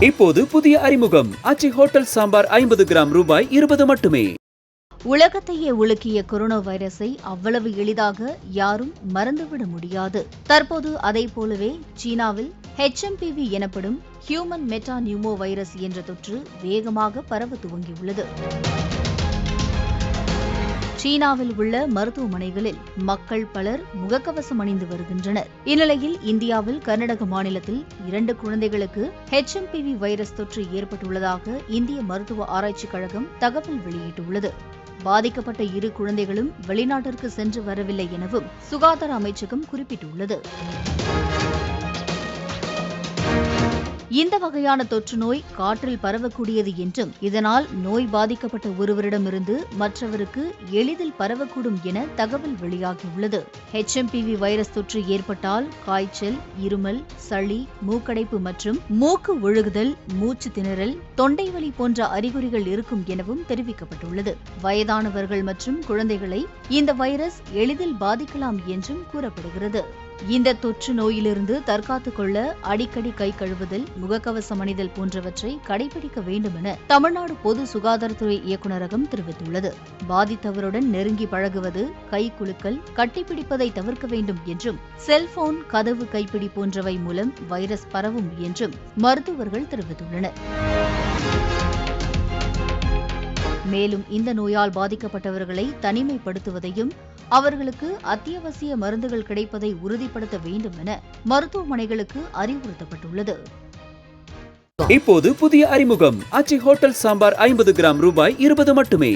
இப்போது புதிய அறிமுகம் அச்சி ஹோட்டல் சாம்பார் 50 கிராம் ரூபாய் 20 மட்டுமே. உலகத்தையே உலுக்கிய கொரோனா வைரஸை அவ்வளவு எளிதாக யாரும் மறந்துவிட முடியாது. தற்போது அதை போலவே சீனாவில் HMPV எனப்படும் ஹியூமன் மெட்டா நியூமோ வைரஸ் என்ற தொற்று வேகமாக பரவ துவங்கியுள்ளது. சீனாவில் உள்ள மருத்துவமனைகளில் மக்கள் பலர் முகக்கவசம் அணிந்து வருகின்றனர். இந்நிலையில் இந்தியாவில் கர்நாடக மாநிலத்தில் 2 குழந்தைகளுக்கு HMPV வைரஸ் தொற்று ஏற்பட்டுள்ளதாக இந்திய மருத்துவ ஆராய்ச்சிக் கழகம் தகவல் வெளியிட்டுள்ளது. பாதிக்கப்பட்ட 2 குழந்தைகளும் வெளிநாட்டிற்கு சென்று வரவில்லை எனவும் சுகாதார அமைச்சகம் குறிப்பிட்டுள்ளது. இந்த வகையான தொற்று நோய் காற்றில் பரவக்கூடியது என்றும் இதனால் நோய் பாதிக்கப்பட்ட ஒருவரிடமிருந்து மற்றவருக்கு எளிதில் பரவக்கூடும் என தகவல் வெளியாகியுள்ளது. HMPV வைரஸ் தொற்று ஏற்பட்டால் காய்ச்சல், இருமல், சளி, மூக்கடைப்பு மற்றும் மூக்கு ஒழுகுதல், மூச்சு திணறல், தொண்டை வலி போன்ற அறிகுறிகள் இருக்கும் எனவும் தெரிவிக்கப்பட்டுள்ளது. வயதானவர்கள் மற்றும் குழந்தைகளை இந்த வைரஸ் எளிதில் பாதிக்கலாம் என்றும் கூறப்படுகிறது. இந்த தொற்று நோயிலிருந்து தற்காத்துக் கொள்ள அடிக்கடி கை கழுவுதல், முகக்கவசம் அணிதல் போன்றவற்றை கடைபிடிக்க வேண்டும் என தமிழ்நாடு பொது சுகாதாரத்துறை இயக்குநரகம் தெரிவித்துள்ளது. பாதித்தவருடன் நெருங்கி பழகுவது, கை குலுக்கல், கட்டிப்பிடிப்பதை தவிர்க்க வேண்டும் என்றும், செல்போன், கதவு கைப்பிடி போன்றவை மூலம் வைரஸ் பரவும் என்றும் மருத்துவர்கள் தெரிவித்துள்ளனர். மேலும் இந்த நோயால் பாதிக்கப்பட்டவர்களை தனிமைப்படுத்துவதையும் அவர்களுக்கு அத்தியாவசிய மருந்துகள் கிடைப்பதை உறுதிப்படுத்த வேண்டும் என மருத்துவமனைகளுக்கு அறிவுறுத்தப்பட்டுள்ளது. இப்போது புதிய அறிமுகம் அச்சி ஹோட்டல் சாம்பார் 50 கிராம் ரூபாய் 20 மட்டுமே.